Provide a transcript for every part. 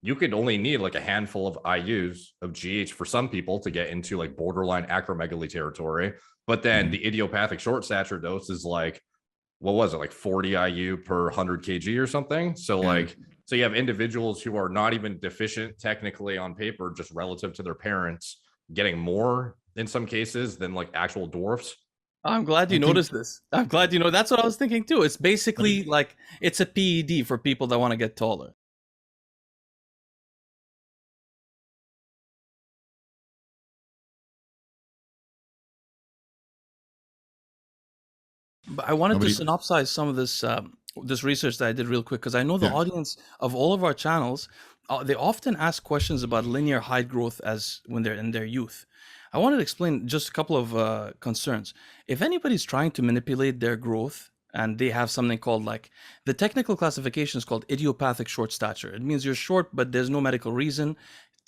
you could only need like a handful of IUs of GH for some people to get into like borderline acromegaly territory. But then the idiopathic short stature dose is like, what was it, like 40 IU per 100 kg or something? So like, so you have individuals who are not even deficient technically on paper, just relative to their parents, getting more in some cases than like actual dwarfs. I'm glad you noticed this. I'm glad you know. That's what I was thinking too. It's basically like it's a PED for people that want to get taller. But I wanted to synopsize some of this this research that I did real quick because I know the audience of all of our channels, they often ask questions about linear height growth as when they're in their youth. I wanted to explain just a couple of concerns. If anybody's trying to manipulate their growth and they have something called like the technical classification is called idiopathic short stature. It means you're short, but there's no medical reason.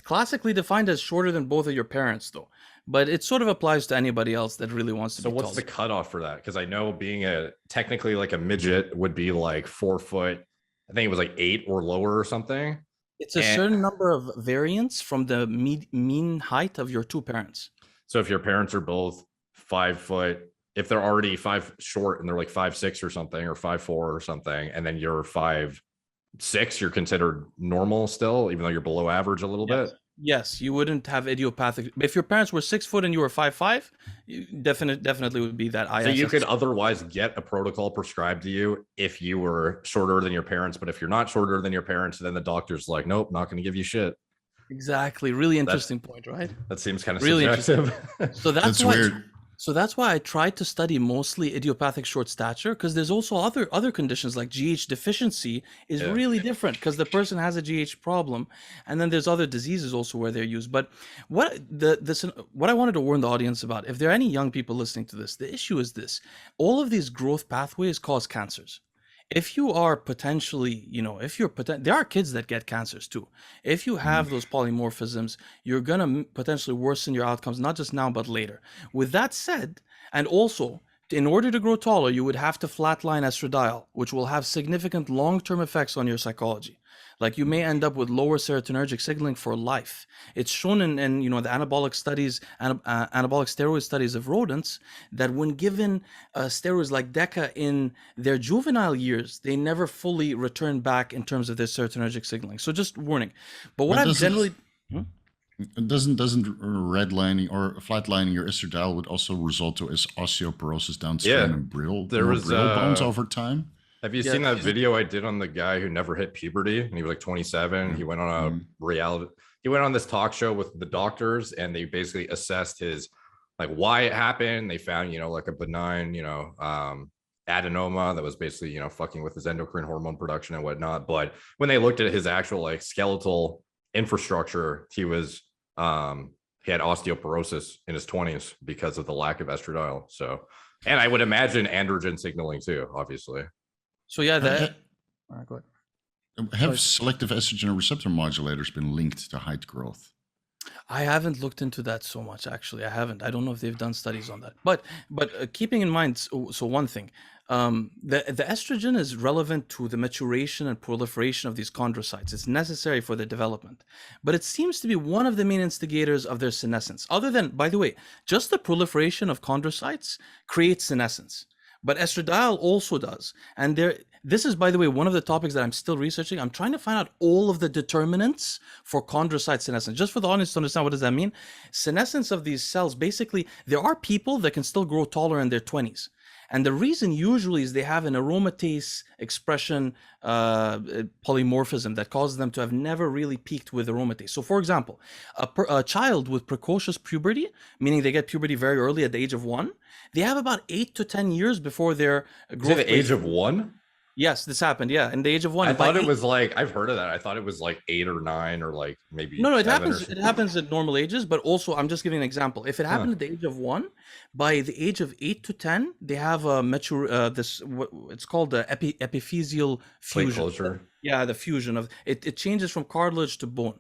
Classically defined as shorter than both of your parents, though. But it sort of applies to anybody else that really wants to be So what's taller. the cutoff for that? Because I know being a technically like a midget would be like 4 foot. I think it was like 8 or lower or something. It's a And certain number of variants from the mean height of your two parents. so if your parents are both 5 foot, if they're already five short and they're like 5'6" or something, or 5'4" or something, and then you're 5'6", you're considered normal still, even though you're below average a little bit. Yes, you wouldn't have idiopathic. If your parents were 6 foot and you were 5'5", definitely would be that ISS. So you could otherwise get a protocol prescribed to you if you were shorter than your parents, but if you're not shorter than your parents, then the doctor's like, nope, not going to give you shit. Exactly. Really interesting point, right? That seems kind of really subjective. So that's weird. So that's why I tried to study mostly idiopathic short stature, because there's also other conditions like GH deficiency is really different because the person has a GH problem, and then there's other diseases also where they're used. But what I wanted to warn the audience about, if there are any young people listening to this, the issue is this: all of these growth pathways cause cancers. If you are potentially, there are kids that get cancers too. If you have those polymorphisms, you're going to potentially worsen your outcomes, not just now, but later. With that said, and also, in order to grow taller, you would have to flatline estradiol, which will have significant long-term effects on your psychology. Like you may end up with lower serotonergic signaling for life. It's shown in the anabolic studies, anabolic steroid studies of rodents, that when given steroids like DECA in their juvenile years, they never fully return back in terms of their serotonergic signaling. So just warning. But what I've generally... Doesn't redlining or flatlining your estradiol would also result to osteoporosis downstream and brittle bones over time? Have you seen that video I did on the guy who never hit puberty and he was like 27? He went on he went on this talk show with the doctors and they basically assessed his like why it happened. They found, like a benign, adenoma that was basically, fucking with his endocrine hormone production and whatnot. But when they looked at his actual like skeletal infrastructure, he had osteoporosis in his 20s because of the lack of estradiol. So, and I would imagine androgen signaling too, obviously. So yeah, that. All right, go ahead. Have selective estrogen receptor modulators been linked to height growth? I haven't looked into that so much, actually. I haven't. I don't know if they've done studies on that. But keeping in mind, so one thing, the estrogen is relevant to the maturation and proliferation of these chondrocytes. It's necessary for their development. But it seems to be one of the main instigators of their senescence. Other than, by the way, just the proliferation of chondrocytes creates senescence. But estradiol also does. And this is, by the way, one of the topics that I'm still researching. I'm trying to find out all of the determinants for chondrocyte senescence. Just for the audience to understand, what does that mean? Senescence of these cells, basically, there are people that can still grow taller in their 20s. And the reason usually is they have an aromatase expression polymorphism that causes them to have never really peaked with aromatase. So for example, a child with precocious puberty, meaning they get puberty very early at the age of 1, they have about 8 to 10 years before their growth. At the age of 1? Yes, this happened. Yeah, in the age of 1. I thought it was like, I've heard of that. I thought it was like 8 or 9 or like maybe. No, it happens. It happens at normal ages, but also I'm just giving an example. If it happened at the age of 1, by the age of 8 to 10, they have a it's called the epiphyseal fusion. Yeah, the fusion of it. It changes from cartilage to bone.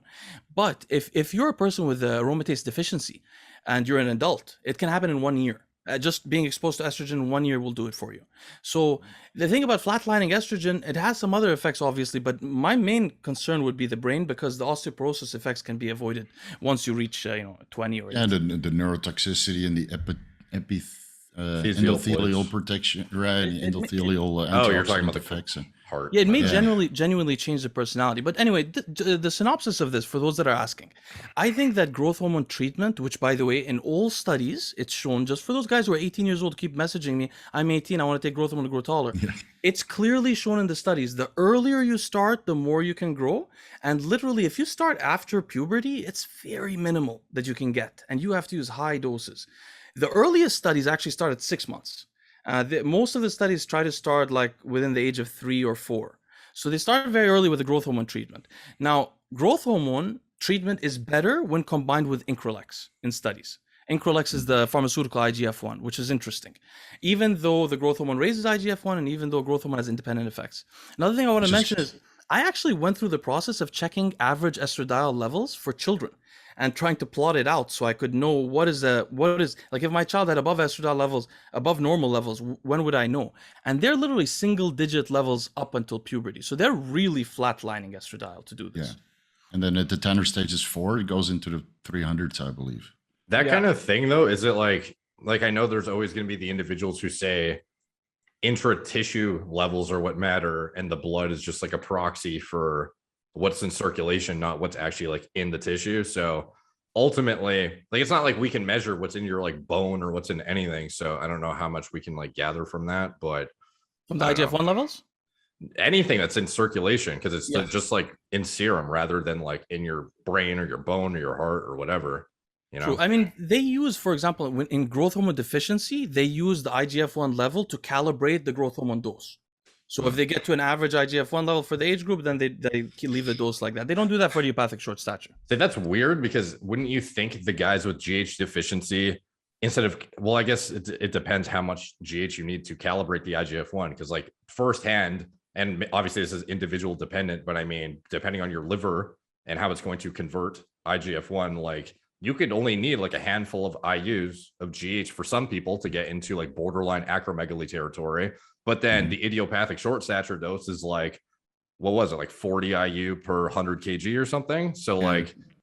But if you're a person with aromatase deficiency and you're an adult, it can happen in 1 year. Just being exposed to estrogen 1 year will do it for you. So the thing about flatlining estrogen, it has some other effects, obviously, but my main concern would be the brain, because the osteoporosis effects can be avoided once you reach 20 or 18. And the neurotoxicity and the endothelial protection, right? Endothelial you're talking about the effects. Heart. Yeah, it may genuinely change the personality. But anyway, the synopsis of this, for those that are asking, I think that growth hormone treatment, which by the way, in all studies, it's shown, just for those guys who are 18 years old, keep messaging me, I'm 18, I want to take growth hormone to grow taller. Yeah. It's clearly shown in the studies, the earlier you start, the more you can grow. And literally, if you start after puberty, it's very minimal that you can get, and you have to use high doses. The earliest studies actually start at 6 months. Most of the studies try to start like within the age of 3 or 4. So they start very early with the growth hormone treatment. Now, growth hormone treatment is better when combined with Increlex in studies. Increlex is the pharmaceutical IGF-1, which is interesting, even though the growth hormone raises IGF-1 and even though growth hormone has independent effects. Another thing I want to mention is I actually went through the process of checking average estradiol levels for children and trying to plot it out so I could know what is like, if my child had above estradiol levels, above normal levels, when would I know? And they're literally single digit levels up until puberty. So they're really flatlining estradiol to do this. Yeah. And then at the tender stage is 4, it goes into the 300s, I believe. That kind of thing though, is it like I know there's always going to be the individuals who say intra-tissue levels are what matter and the blood is just like a proxy for what's in circulation, not what's actually like in the tissue. So ultimately, like, it's not like we can measure what's in your like bone or what's in anything. So I don't know how much we can like gather from that, but from the IGF-1 levels, anything that's in circulation, because it's just like in serum rather than like in your brain or your bone or your heart or whatever. True. I mean, they use, for example, when in growth hormone deficiency, they use the IGF-1 level to calibrate the growth hormone dose. So if they get to an average IGF-1 level for the age group, then they leave the dose like that. They don't do that for idiopathic short stature. So that's weird, because wouldn't you think the guys with GH deficiency, instead of, well, I guess it depends how much GH you need to calibrate the IGF-1, because like firsthand, and obviously this is individual dependent, but I mean, depending on your liver and how it's going to convert IGF-1, like you could only need like a handful of IUs of GH for some people to get into like borderline acromegaly territory. But then the idiopathic short stature dose is like, what was it, like 40 IU per 100 kg or something? So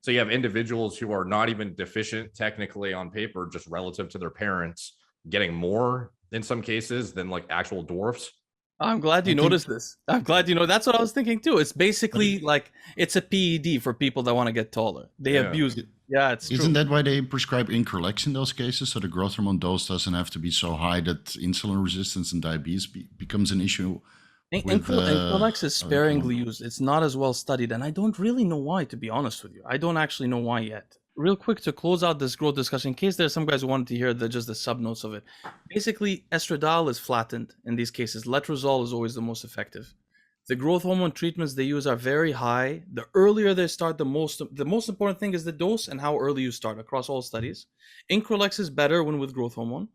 so you have individuals who are not even deficient technically on paper, just relative to their parents, getting more in some cases than like actual dwarfs. I'm glad you noticed this. I'm glad you know. That's what I was thinking too. It's basically like it's a PED for people that want to get taller. They abuse it. Yeah, it's Isn't that why they prescribe Increlex in those cases? So the growth hormone dose doesn't have to be so high that insulin resistance and diabetes becomes an issue. Increlex is sparingly used. It's not as well studied, and I don't really know why, to be honest with you. I don't actually know why yet. Real quick, to close out this growth discussion, in case there's some guys who wanted to hear just the sub notes of it. Basically, estradiol is flattened in these cases. Letrozole is always the most effective. The growth hormone treatments they use are very high. The earlier they start, the most important thing is the dose and how early you start across all studies. Increlex is better when with growth hormone.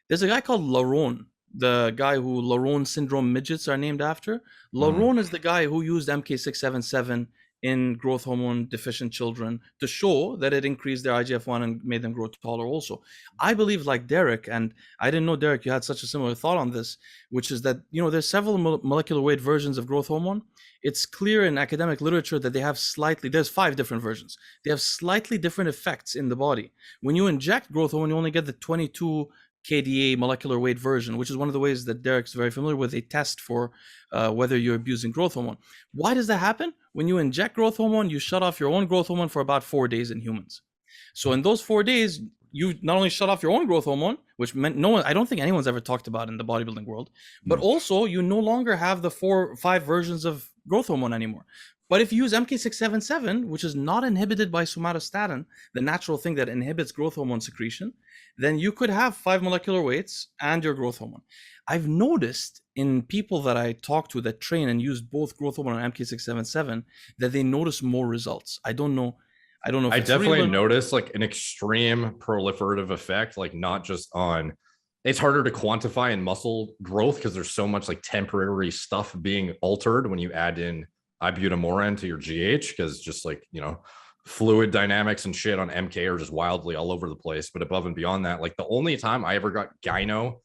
There's a guy called Laron, the guy who Laron syndrome midgets are named after. Laron is the guy who used MK677 in growth hormone deficient children to show that it increased their IGF-1 and made them grow taller also. I believe, like Derek, and I didn't know, Derek, you had such a similar thought on this, which is that, there's several molecular weight versions of growth hormone. It's clear in academic literature that they have there's 5 different versions. They have slightly different effects in the body. When you inject growth hormone, you only get the 22 KDA molecular weight version, which is one of the ways that Derek's very familiar with. They test for whether you're abusing growth hormone. Why does that happen? When you inject growth hormone, you shut off your own growth hormone for about 4 days in humans. So in those 4 days, you not only shut off your own growth hormone, which meant I don't think anyone's ever talked about in the bodybuilding world, but also you no longer have the 4 or 5 versions of growth hormone anymore. But if you use MK677, which is not inhibited by somatostatin, the natural thing that inhibits growth hormone secretion, then you could have 5 molecular weights and your growth hormone. I've noticed in people that I talk to that train and use both growth hormone and MK677 that they notice more results. I don't know. If I definitely notice like an extreme proliferative effect, like not just on, it's harder to quantify in muscle growth because there's so much like temporary stuff being altered when you add in ibutamoren to your GH, because just like, fluid dynamics and shit on MK are just wildly all over the place. But above and beyond that, like the only time I ever got gyno,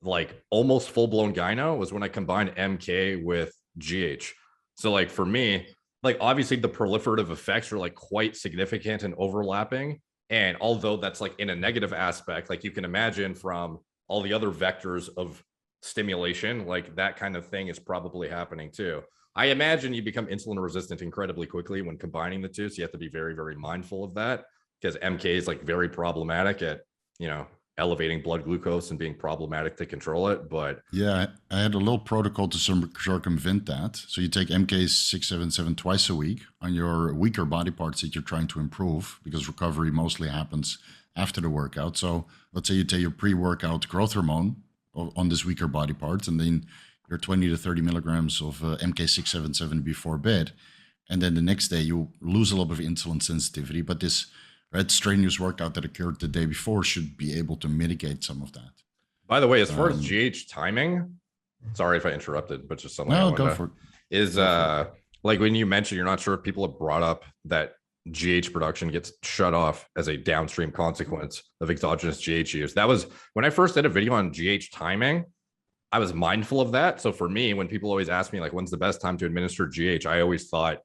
like almost full-blown gyno, was when I combined MK with GH. So like for me, like obviously the proliferative effects are like quite significant and overlapping. And although that's like in a negative aspect, like you can imagine from all the other vectors of stimulation, like that kind of thing is probably happening too. I imagine you become insulin resistant incredibly quickly when combining the two. So you have to be very, very mindful of that, because MK is like very problematic at, you know, elevating blood glucose and being problematic to control it. But yeah, I had a little protocol to circumvent that. So you take MK677 twice a week on your weaker body parts that you're trying to improve, because recovery mostly happens after the workout. So let's say you take your pre-workout growth hormone on this weaker body part, and then your 20 to 30 milligrams of MK677 before bed. And then the next day you lose a little bit of insulin sensitivity, but this strenuous workout that occurred the day before should be able to mitigate some of that. By the way, as far as GH timing, sorry if I interrupted, but just something. No, go for it. Is like when you mentioned you're not sure if people have brought up that GH production gets shut off as a downstream consequence of exogenous GH use. That was when I first did a video on GH timing. I was mindful of that. So for me, when people always ask me like, when's the best time to administer GH, I always thought